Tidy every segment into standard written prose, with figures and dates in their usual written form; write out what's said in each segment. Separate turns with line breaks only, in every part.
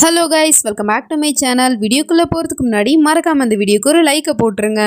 Hello guys, welcome back to my channel. வீடியோக்குள்ளே போகிறதுக்கு முன்னாடி மறக்காம அந்த வீடியோக்கு ஒரு லைக்கை போட்டுருங்க.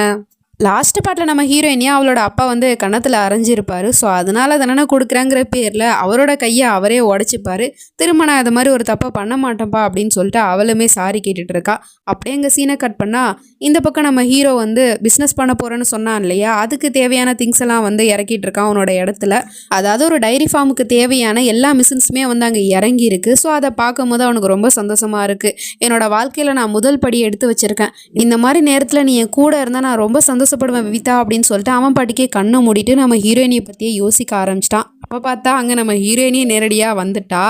லாஸ்ட் பார்ட்டில் நம்ம ஹீரோயினியா அவளோட அப்பா வந்து கன்னத்தில் அரைஞ்சிருப்பாரு. ஸோ அதனால தானே கொடுக்குறாங்கிற பேரில் அவரோட கையை அவரே உடச்சிப்பாரு. திரும்ப நான் அது மாதிரி ஒரு தப்பை பண்ண மாட்டேன்ப்பா அப்படின்னு சொல்லிட்டு அவளுமே சாரி கேட்டுட்டு இருக்கா. அப்படியே எங்கள் சீனை கட் பண்ணால் இந்த பக்கம் நம்ம ஹீரோ வந்து பிஸ்னஸ் பண்ண போகிறேன்னு சொன்னான் இல்லையா, அதுக்கு தேவையான திங்ஸ் எல்லாம் வந்து இறக்கிட்டு இருக்கான் அவனோட இடத்துல. அதாவது ஒரு டைரி ஃபார்முக்கு தேவையான எல்லா மிஷின்ஸுமே வந்து அங்கே இறங்கி இருக்கு. ஸோ அதை பார்க்கும்போது அவனுக்கு ரொம்ப சந்தோஷமாக இருக்குது. என்னோட வாழ்க்கையில் நான் முதல் படி எடுத்து வச்சுருக்கேன். இந்த மாதிரி நேரத்தில் நீ என் கூட இருந்தால் நான் ரொம்ப சந்தோஷப்படுவேன் விவிதா அப்படின்னு சொல்லிட்டு அவன் பாட்டிக்கே கண்ணை மூடிட்டு நம்ம ஹீரோயினியை பற்றியே யோசிக்க ஆரம்பிச்சிட்டான். அப்போ பார்த்தா அங்கே நம்ம ஹீரோயினியே நேரடியாக வந்துட்டா.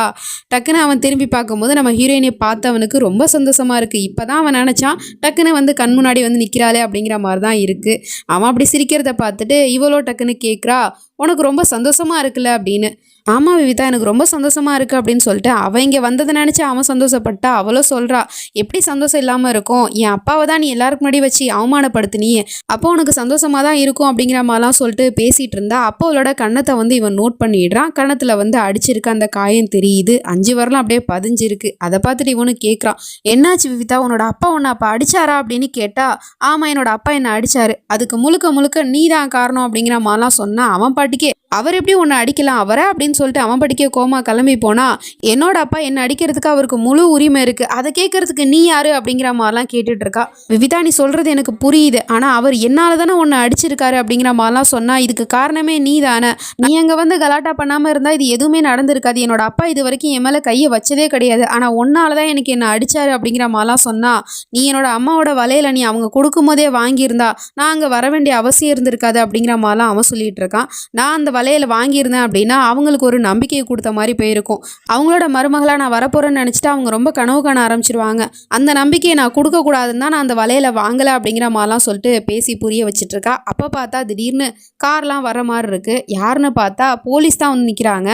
டக்குன்னு அவன் திரும்பி பார்க்கும்போது நம்ம ஹீரோயினியை பார்த்தவனுக்கு ரொம்ப சந்தோஷமாக இருக்குது. இப்போ தான் அவன் நினச்சான் டக்குன்னு வந்து கண் முன்னாடி வந்து நிற்கிறாளே அப்படிங்கிற மாதிரி தான் இருக்குது. அவன் அப்படி சிரிக்கிறத பார்த்துட்டு இவளோ டக்குன்னு கேட்குறா, உனக்கு ரொம்ப சந்தோஷமாக இருக்குல்ல அப்படின்னு. ஆமாம் விவிதா, எனக்கு ரொம்ப சந்தோஷமாக இருக்குது அப்படின்னு சொல்லிட்டு அவன் இங்கே வந்ததை நினச்சி அவன் சந்தோஷப்பட்டா. அவளும் சொல்கிறா, எப்படி சந்தோஷம் இல்லாமல் இருக்கும், என் அப்பாவை தான் நீ எல்லாருக்கு முன்னாடி வச்சு அவமானப்படுத்தினியே, அப்போ உனக்கு சந்தோஷமாக தான் இருக்கும் அப்படிங்கிற மாதிரிலாம் சொல்லிட்டு பேசிகிட்டு இருந்தா. அப்போ அவளோட கன்னத்தை வந்து இவன் நோட் பண்ணிடுறான். கன்னத்தில் வந்து அடிச்சிருக்கு, அந்த காயம் தெரியுது, 5 வரலாம் அப்படியே பதிஞ்சிருக்கு. அதை பார்த்துட்டு இவனு கேட்குறான், என்னாச்சு விவிதா, உன்னோட அப்பா உன்னை அப்போ அடிச்சாரா அப்படின்னு கேட்டா. ஆமாம், என்னோட அப்பா என்னை அடித்தார், அதுக்கு முழுக்க முழுக்க நீ தான் காரணம் அப்படிங்கிற மாதிரிலாம் சொன்னான். அவன் பாட்டிக்கே அவர் எப்படி உன்னை அடிக்கலாம் அவரை அப்படின்னு சொல்லிட்டு அவன் படிக்க கோமா கிளம்பி போனா. என்னோட அப்பா என்னை அடிக்கிறதுக்கு அவருக்கு முழு உரிமை இருக்குது, அதை கேட்கறதுக்கு நீ யாரு அப்படிங்கிற மாதிரிலாம் கேட்டுட்டு இருக்கா. விவிதா, நீ சொல்கிறது எனக்கு புரியுது, ஆனால் அவர் என்னால் தானே உன்னை அடிச்சிருக்காரு அப்படிங்கிற மாதிரிலாம் சொன்னா. இதுக்கு காரணமே நீ தானே, நீ அங்கே வந்து கலாட்டா பண்ணாமல் இருந்தால் இது எதுவுமே நடந்திருக்காது. என்னோட அப்பா இது வரைக்கும் என் மேலே கையை வச்சதே கிடையாது, ஆனால் ஒன்னால தான் எனக்கு என்ன அடிச்சாரு அப்படிங்கிற மாதிரிலாம் சொன்னா. நீ என்னோட அம்மாவோட வலையில நீ அவங்க கொடுக்கும் போதே வாங்கியிருந்தா நான் அங்கே வர வேண்டிய அவசியம் இருந்திருக்காது அப்படிங்கிற மாதிரிலாம் அவன் சொல்லிட்டு இருக்கான். நான் அந்த வலையில் வாங்கியிருந்தேன் அப்படின்னா அவங்களுக்கு ஒரு நம்பிக்கையை கொடுத்த மாதிரி போயிருக்கும். அவங்களோட மருமகளாக நான் வரப்போகிறேன்னு நினச்சிட்டு அவங்க ரொம்ப கனவு காண ஆரம்பிச்சிருவாங்க. அந்த நம்பிக்கையை நான் கொடுக்கக்கூடாதுன்னு தான் நான் அந்த வலையில் வாங்கலை அப்படிங்கிற மாதிரிலாம் சொல்லிட்டு பேசி புரிய வச்சிட்ருக்கா. அப்போ பார்த்தா திடீர்னு கார்லாம் வர மாதிரி இருக்குது. யாருன்னு பார்த்தா போலீஸ் தான் வந்து நிற்கிறாங்க.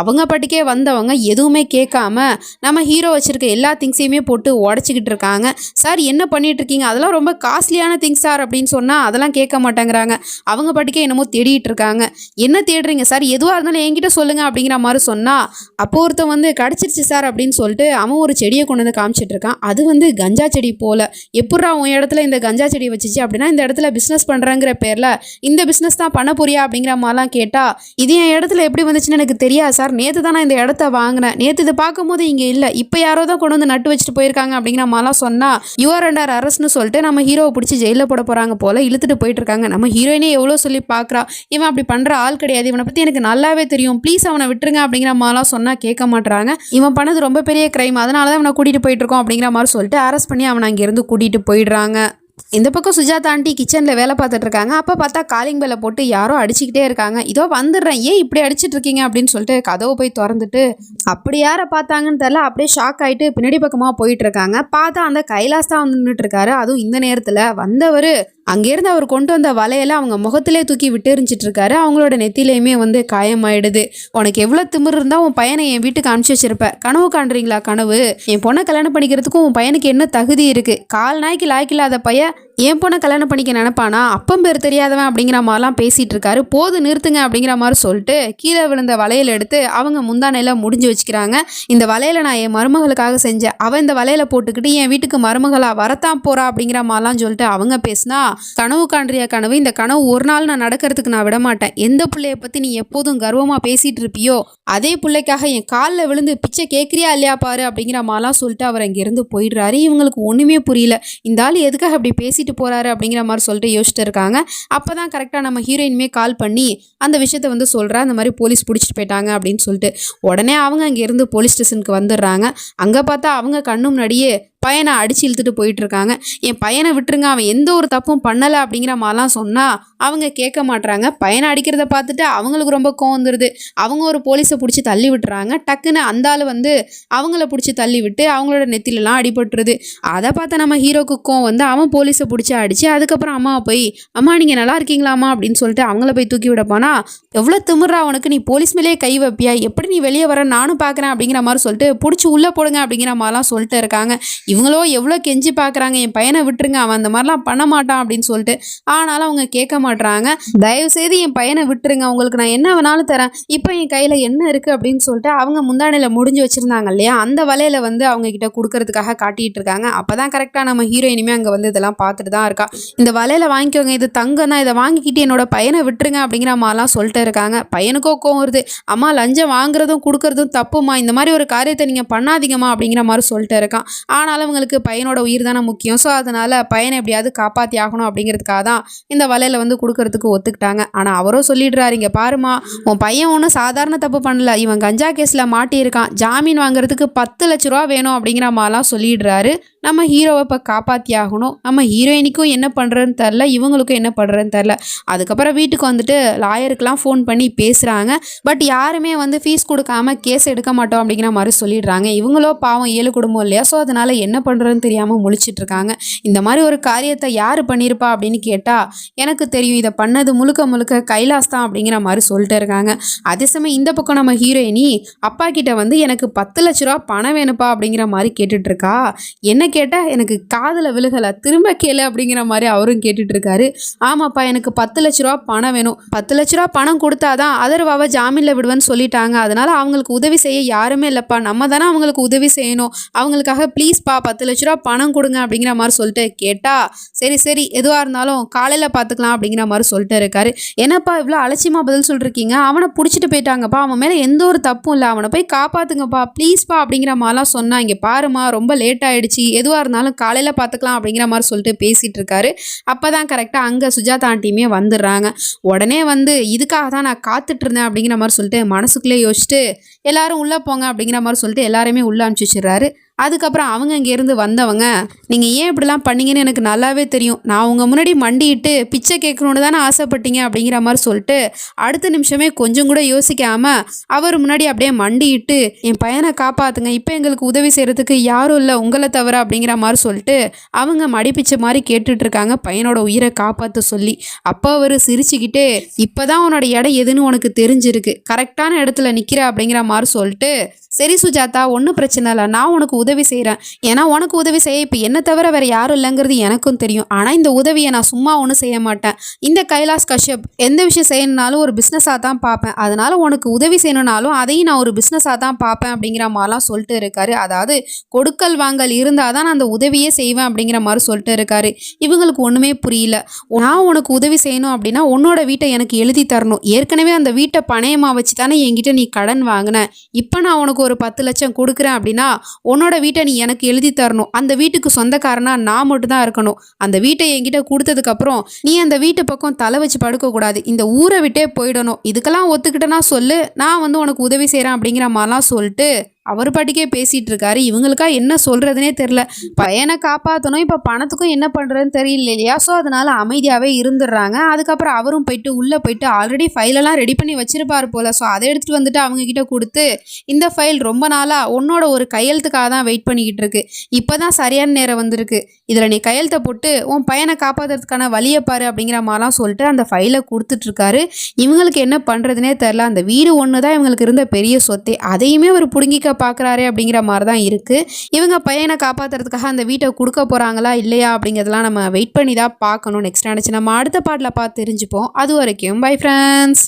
அவங்க பாட்டுக்கே வந்தவங்க எதுவுமே கேட்காம நம்ம ஹீரோ வச்சுருக்க எல்லா திங்ஸையுமே போட்டு உடச்சிக்கிட்டு இருக்காங்க. சார் என்ன பண்ணிட்டு இருக்கீங்க, அதெல்லாம் ரொம்ப காஸ்ட்லியான திங்ஸ் சார் அப்படின்னு சொன்னால் அதெல்லாம் கேட்க மாட்டேங்கிறாங்க. அவங்க பாட்டுக்கே என்னமோ தேடிட்டு இருக்காங்க. என்ன தேடுறீங்க சார், எதுவாக இருந்தாலும் என்கிட்ட சொல்லுங்கள் அப்படிங்கிற மாதிரி சொன்னால். அப்போ ஒருத்தன் வந்து கிடச்சிருச்சு சார் அப்படின்னு சொல்லிட்டு அவன் ஒரு செடியை கொண்டு வந்து காமிச்சிட்டு இருக்கான். அது வந்து கஞ்சா செடி போல். எப்பட்றா உன் இடத்துல இந்த கஞ்சா செடி வச்சிச்சு அப்படின்னா, இந்த இடத்துல பிஸ்னஸ் பண்ணுறங்கிற பேரில் இந்த பிஸ்னஸ் தான் பண்ண போறியா அப்படிங்கிற மாதிரிலாம் கேட்டால். இது என் இடத்துல எப்படி வந்துச்சுன்னு எனக்கு தெரியாது சார், நேற்று தான் நான் இந்த இடத்த வாங்கினேன், நேற்று இதை பார்க்கும்போது இங்கே இல்லை, இப்போ யாரோ தான் கொண்டு வந்து நட்டு வச்சுட்டு போயிருக்காங்க அப்படிங்கிற மாதிரிலாம் சொன்னால். யுவர் அண்டர் அரஸ்ட்னு சொல்லிட்டு நம்ம ஹீரோவை பிடிச்சி ஜெயிலில் போட போகிறாங்க போல் இழுத்துட்டு போயிட்டு இருக்காங்க. நம்ம ஹீரோயினே எவ்வளோ சொல்லி பார்க்குறா, இவன் அப்படி பண்ணுற ஆள் கிடையாது, இவனை பற்றி எனக்கு நல்லாவே தெரியும், ப்ளீஸ் அவனை விட்டுருங்க அப்படிங்கிற மாதிரிலாம் சொன்னால் கேட்க மாட்டுறாங்க. இவன் பண்ணது ரொம்ப பெரிய கிரைம், அதனால தான் அவனை கூட்டிகிட்டு போயிட்டு இருக்கோம் அப்படிங்கிற மாதிரி சொல்லிட்டு அரெஸ்ட் பண்ணி அவனை அங்கேருந்து கூட்டிகிட்டு போயிடுறாங்க. இந்த பக்கம் சுஜாதா ஆண்டி கிச்சனில் வேலை பார்த்துட்டு இருக்காங்க. அப்போ பார்த்தா காலிங் பெல்லை போட்டு யாரோ அடிச்சுக்கிட்டே இருக்காங்க. இதோ வந்துடுறேன், ஏன் இப்படி அடிச்சிட்டு இருக்கீங்க அப்படின்னு சொல்லிட்டு கதவை போய் திறந்துட்டு அப்படி யாரை பார்த்தாங்கன்னு தெரியல, அப்படியே ஷாக் ஆகிட்டு பின்னாடி பக்கமாக போயிட்டு இருக்காங்க. பார்த்தா அந்த கைலாஸ் தான் வந்து நின்றுட்டு இருக்காரு. அதுவும் இந்த நேரத்தில் வந்தவர் அங்கேருந்து அவர் கொண்டு வந்த வலையில அவங்க முகத்திலே தூக்கி விட்டு எரிஞ்சிட்டு இருக்காரு. அவங்களோட நெத்திலையுமே வந்து காயமாயிடுது. உனக்கு எவ்வளோ திமிர் இருந்தால் உன் பையனை என் வீட்டுக்கு அனுப்பிச்சி வச்சிருப்ப, கனவு காண்றீங்களா கனவு, என் பொண்ணை கல்யாணம் பண்ணிக்கிறதுக்கும் உன் பையனுக்கு என்ன தகுதி இருக்குது, கால் நாய்க்கு லாய்க்கில்லாத பையன் என் பொண்ணை கல்யாணம் பண்ணிக்க நினைப்பானா, அப்பம் பேர் தெரியாதவன் அப்படிங்கிற மாதிரிலாம் பேசிகிட்டு இருக்காரு. போது நிறுத்துங்க அப்படிங்கிற மாதிரி சொல்லிட்டு கீழே விழுந்த வலையில் எடுத்து அவங்க முந்தானையில் முடிஞ்சு வச்சுக்கிறாங்க. இந்த வலையில் நான் என் மருமகளுக்காக செஞ்சேன், அவன் இந்த வலையில் போட்டுக்கிட்டு என் வீட்டுக்கு மருமகளாக வரத்தான் போகிறா அப்படிங்கிற மாதிரிலாம் சொல்லிட்டு அவங்க பேசினா. கனவு காண்றியா கனவு, இந்த கனவு ஒரு நாள் நான் நடக்கிறதுக்கு நான் விட மாட்டேன். எந்த பிள்ளைய பற்றி நீ எப்போதும் கர்வமாக பேசிகிட்டு இருப்பியோ அதே பிள்ளைக்காக என் காலில் விழுந்து பிச்சை கேட்குறியா இல்லையா பாரு அப்படிங்கிற மாதிரிலாம் சொல்லிட்டு அவர் அங்கேருந்து போயிடுறாரு. இவங்களுக்கு ஒன்றுமே புரியல, இந்த ஆள் எதுக்காக அப்படி பேசிட்டு போறாரு அப்படிங்கிற மாதிரி சொல்லிட்டு யோசிச்சுட்டு இருக்காங்க. அப்பதான் கரெக்டா நம்ம ஹீரோயினுமே கால் பண்ணி அந்த விஷயத்த வந்து சொல்றா, அந்த மாதிரி போலீஸ் பிடிச்சிட்டு போயிட்டாங்க அப்படின்னு சொல்லிட்டு. உடனே அவங்க அங்க இருந்து போலீஸ் ஸ்டேஷனுக்கு வந்துடுறாங்க. அங்க பார்த்தா அவங்க கண்ணு முன்னாடியே பையனை அடிச்சு இழுத்துட்டு போயிட்டு இருக்காங்க. என் பையனை விட்டுருங்க, அவன் எந்த ஒரு தப்பும் பண்ணலை அப்படிங்கிற மாதிரிலாம் சொன்னால் அவங்க கேட்க மாட்டுறாங்க. பையனை அடிக்கிறத பார்த்துட்டு அவங்களுக்கு ரொம்ப கோவம் வந்துடுது. அவங்க ஒரு போலீஸை பிடிச்சி தள்ளி விட்டுறாங்க. டக்குன்னு அந்த ஆள் வந்து அவங்கள பிடிச்சி தள்ளி விட்டு அவங்களோட நெத்திலெலாம் அடிபட்டுருது. அதை பார்த்த நம்ம ஹீரோக்கு கோவம் வந்து அவன் போலீஸை பிடிச்சி அடிச்சு அதுக்கப்புறம் அம்மாவை போய், அம்மா நீங்கள் நல்லா இருக்கீங்களாம்மா அப்படின்னு சொல்லிட்டு அவங்கள போய் தூக்கி விடப்பானா. எவ்வளோ திமிர்றா உனக்கு, நீ போலீஸ் மேலேயே கை வைப்பியா, எப்படி நீ வெளியே வர நானும் பார்க்குறேன் அப்படிங்கிற மாதிரி சொல்லிட்டு பிடிச்சி உள்ளே போடுங்க அப்படிங்கிற மாதிரிலாம் சொல்லிட்டு இருக்காங்க. இவங்களோ எவ்வளோ கெஞ்சி பார்க்குறாங்க, என் பையனை விட்டுருங்க, அவன் அந்த மாதிரிலாம் பண்ண மாட்டான் அப்படின்னு சொல்லிட்டு. ஆனாலும் அவங்க கேட்க மாட்றாங்க. தயவுசெய்து என் பையனை விட்டுருங்க, உங்களுக்கு நான் என்ன வேணாலும் தரேன், இப்போ என் கையில் என்ன இருக்குது அப்படின்னு சொல்லிட்டு அவங்க முந்தானையில் முடிஞ்சு வச்சுருந்தாங்க இல்லையா, அந்த வலையில் வந்து அவங்க கிட்ட கொடுக்கறதுக்காக காட்டிகிட்டு இருக்காங்க. அப்போ தான் கரெக்டாக நம்ம ஹீரோயினுமே அங்கே வந்து இதெல்லாம் பார்த்துட்டு தான் இருக்கா. இந்த வலையில் வாங்கிக்கோங்க, இது தங்கம் தான், இதை வாங்கிக்கிட்டு என்னோட பையனை விட்டுருங்க அப்படிங்கிற மாதிரிலாம் சொல்லிட்டு இருக்காங்க. பையனுக்கோ கோவம் வருது. அம்மா லஞ்சம் வாங்குறதும் கொடுக்கறதும் தப்புமா, இந்த மாதிரி ஒரு காரியத்தை நீங்கள் பண்ணாதீங்கம்மா அப்படிங்கிற மாதிரி சொல்லிட்டு இருக்கான். ஆனாலும் அவங்களுக்கு பையனோட உயிர் தானே முக்கியம். ஸோ அதனால் பையனை எப்படியாவது காப்பாற்றி ஆகணும் அப்படிங்கிறதுக்காக தான் இந்த வலையில் வந்து கொடுக்கறதுக்கு ஒத்துக்கிட்டாங்க. ஆனால் அவரும் சொல்லிடுறாரு, இங்கே பாருமா, உன் பையன் ஒன்றும் சாதாரண தப்பு பண்ணல, இவன் கஞ்சா கேஸில் மாட்டியிருக்கான், ஜாமீன் வாங்குறதுக்கு 10 லட்ச ரூபா வேணும் அப்படிங்கிற மாதிரிலாம் சொல்லிடுறாரு. நம்ம ஹீரோவை இப்போ காப்பாற்றி ஆகணும். நம்ம ஹீரோயினுக்கும் என்ன பண்ணுறதுன்னு தெரில, இவங்களுக்கும் என்ன பண்ணுறதுன்னு தெரில. அதுக்கப்புறம் வீட்டுக்கு வந்துட்டு லாயருக்கெலாம் ஃபோன் பண்ணி பேசுகிறாங்க. பட் யாருமே வந்து ஃபீஸ் கொடுக்காம கேஸ் எடுக்க மாட்டோம் அப்படிங்கிற மாதிரி சொல்லிடுறாங்க. இவங்களோ பாவம் 7 குடும்பம் இல்லையா, ஸோ அதனால் என்ன பண்ணுறதுன்னு தெரியாமல் முழிச்சிட்டு இருக்காங்க. இந்த மாதிரி ஒரு காரியத்தை யார் பண்ணியிருப்பா அப்படின்னு கேட்டால் எனக்கு தெரியும், இதை பண்ணது முழுக்க முழுக்க கைலாஸ் தான் அப்படிங்கிற மாதிரி சொல்லிட்டு இருக்காங்க. அதே சமயம் இந்த பக்கம் நம்ம ஹீரோயினி அப்பா கிட்ட வந்து எனக்கு 10 லட்ச ரூபா பணம் வேணுப்பா அப்படிங்கிற மாதிரி கேட்டுட்டு இருக்கா. என்ன கேட்டால் எனக்கு காதில் விழுகலை, திரும்ப கேளு அப்படிங்கிற மாதிரி அவரும் கேட்டுட்டு இருக்காரு. ஆமாப்பா, எனக்கு 10 லட்ச ரூபா பணம் வேணும், 10 லட்ச ரூபா பணம் கொடுத்தாதான் அதர்வாவை ஜாமீனில் விடுவேன்னு சொல்லிட்டாங்க, அதனால அவங்களுக்கு உதவி செய்ய யாருமே இல்லைப்பா, நம்ம தானே அவங்களுக்கு உதவி செய்யணும், அவங்களுக்காக ப்ளீஸ்ப்பா 10 லட்ச ரூபா பணம் கொடுங்க அப்படிங்கிற மாதிரி சொல்லிட்டு கேட்டா, சரி சரி எதுவாக இருந்தாலும் காலையில் பார்த்துக்கலாம் அப்படிங்கிற மாதிரி சொல்லிட்டு இருக்காரு. என்னப்பா இவ்வளோ அலட்சியமாக பதில் சொல்லிருக்கீங்க, அவனை பிடிச்சிட்டு போயிட்டாங்கப்பா, அவன் மேலே எந்த ஒரு தப்பும் இல்லை, அவனை போய் காப்பாற்றுங்கப்பா ப்ளீஸ்ப்பா அப்படிங்கிற மாதிரிலாம் சொன்னா, இங்கே பாருமா ரொம்ப லேட் ஆகிடுச்சு, எதுவாக இருந்தாலும் காலையில் பார்த்துக்கலாம் அப்படிங்கிற மாதிரி சொல்லிட்டு பேசிகிட்டு இருக்காரு. அப்போ தான் கரெக்டாக அங்கே சுஜாதா ஆண்டியுமே வந்துடுறாங்க. உடனே வந்து இதுக்காக தான் நான் காத்துட்டு இருந்தேன் அப்படிங்கிற மாதிரி சொல்லிட்டு மனசுக்குள்ளே யோசிச்சுட்டு எல்லாரும் உள்ளே போங்க அப்படிங்கிற மாதிரி சொல்லிட்டு எல்லாருமே உள்ளே அனுப்பிச்சி வச்சிடுறாரு. அதுக்கப்புறம் அவங்க இங்கேருந்து வந்தவங்க, நீங்கள் ஏன் இப்படிலாம் பண்ணீங்கன்னு எனக்கு நல்லாவே தெரியும், நான் உங்கள் முன்னாடி மண்டிட்டு பிச்சை கேட்கணுன்னு தானே ஆசைப்பட்டீங்க அப்படிங்கிற மாதிரி சொல்லிட்டு அடுத்த நிமிஷமே கொஞ்சம் கூட யோசிக்காமல் அவர் முன்னாடி அப்படியே மண்டிட்டு என் பையனை காப்பாற்றுங்க, இப்போ எங்களுக்கு உதவி செய்கிறதுக்கு யாரும் இல்லை உங்களை தவிர அப்படிங்கிற மாதிரி சொல்லிட்டு அவங்க மடிப்பிச்ச மாதிரி கேட்டுட்ருக்காங்க பையனோட உயிரை காப்பாற்ற சொல்லி. அப்போ அவர் சிரிச்சுக்கிட்டே, இப்போ தான் உன்னோட இடம் எதுன்னு உனக்கு தெரிஞ்சிருக்கு, கரெக்டான இடத்துல நிற்கிற அப்படிங்கிற மாதிரி சொல்லிட்டு, சரி சுஜாதா ஒன்றும் பிரச்சனை இல்லை, நான் உனக்கு உதவி செய்கிறேன், ஏன்னா உனக்கு உதவி செய்ய இப்போ என்ன தவிர வேறு யாரும் இல்லைங்கிறது எனக்கும் தெரியும், ஆனால் இந்த உதவியை நான் சும்மா ஒன்றும் செய்ய மாட்டேன், இந்த கைலாஷ் கஷ்யப் எந்த விஷயம் செய்யணுனாலும் ஒரு பிஸ்னஸாக தான் பார்ப்பேன், அதனால் உனக்கு உதவி செய்யணுனாலும் அதையும் நான் ஒரு பிஸ்னஸாக தான் பார்ப்பேன் அப்படிங்கிற மாதிரிலாம் சொல்லிட்டு இருக்காரு. அதாவது கொடுக்கல் வாங்கல் இருந்தால் தான் நான் அந்த உதவியே செய்வேன் அப்படிங்கிற மாதிரி சொல்லிட்டு இருக்காரு. இவங்களுக்கு ஒன்றுமே புரியல. நான் உனக்கு உதவி செய்யணும் அப்படின்னா உன்னோட வீட்டை எனக்கு எழுதி தரணும், ஏற்கனவே அந்த வீட்டை பணயமாக வச்சு தானே என்கிட்ட நீ கடன் வாங்கின, இப்போ நான் உனக்கு ஒரு 10 லட்சம் கொடுக்குறேன் அப்படின்னா உன்னோட வீட்டை நீ எனக்கு எழுதி தரணும், அந்த வீட்டுக்கு சொந்தக்காரனா நான் மட்டும் தான் இருக்கணும், அந்த வீட்டை என்கிட்ட கொடுத்ததுக்கப்புறம் நீ அந்த வீட்டு பக்கம் தலை வச்சு படுக்கக்கூடாது, இந்த ஊரை விட்டே போயிடணும், இதுக்கெல்லாம் ஒத்துக்கிட்டேன்னா சொல்லு, நான் வந்து உனக்கு உதவி செய்கிறேன் அப்படிங்கிற மாதிரிலாம் சொல்லிட்டு அவர் பாட்டிக்கே பேசிகிட்டு இருக்காரு. இவங்களுக்கா என்ன சொல்கிறதுனே தெரில, பையனை காப்பாற்றணும், இப்போ பணத்துக்கும் என்ன பண்ணுறதுன்னு தெரியல இல்லையா, ஸோ அதனால் அமைதியாகவே இருந்துடுறாங்க. அதுக்கப்புறம் அவரும் போயிட்டு உள்ளே போயிட்டு ஆல்ரெடி ஃபைலெல்லாம் ரெடி பண்ணி வச்சுருப்பார் போல், ஸோ அதை எடுத்துகிட்டு வந்துட்டு அவங்கக்கிட்ட கொடுத்து, இந்த ஃபைல் ரொம்ப நாளாக உன்னோட ஒரு கையெழுத்துக்காக தான் வெயிட் பண்ணிக்கிட்டு இருக்கு, இப்போ தான் சரியான நேரம் வந்திருக்கு, இதில் நீ கையெழுத்தை போட்டு உன் பையனை காப்பாற்றுறதுக்கான வழியை பாரு அப்படிங்கிற மாதிரிலாம் சொல்லிட்டு அந்த ஃபைலை கொடுத்துட்ருக்காரு. இவங்களுக்கு என்ன பண்ணுறதுனே தெரில, அந்த வீடு ஒன்று தான் இவங்களுக்கு இருந்த பெரிய சொத்தே, அதையுமே ஒரு பிடுங்கிக்க பார்க்குறாரு அப்படிங்கிற மாதிரி தான் இருக்குது. இவங்க பையனை காப்பாற்றுறதுக்காக அந்த வீட்டை கொடுக்க போகிறாங்களா இல்லையா அப்படிங்கிறதெல்லாம் நம்ம வெயிட் பண்ணி தான் பார்க்கணும். நெக்ஸ்ட் நினச்சி நம்ம அடுத்த பாட்டில் பார்த்து தெரிஞ்சுப்போம். அது வரைக்கும் பை ஃப்ரெண்ட்ஸ்.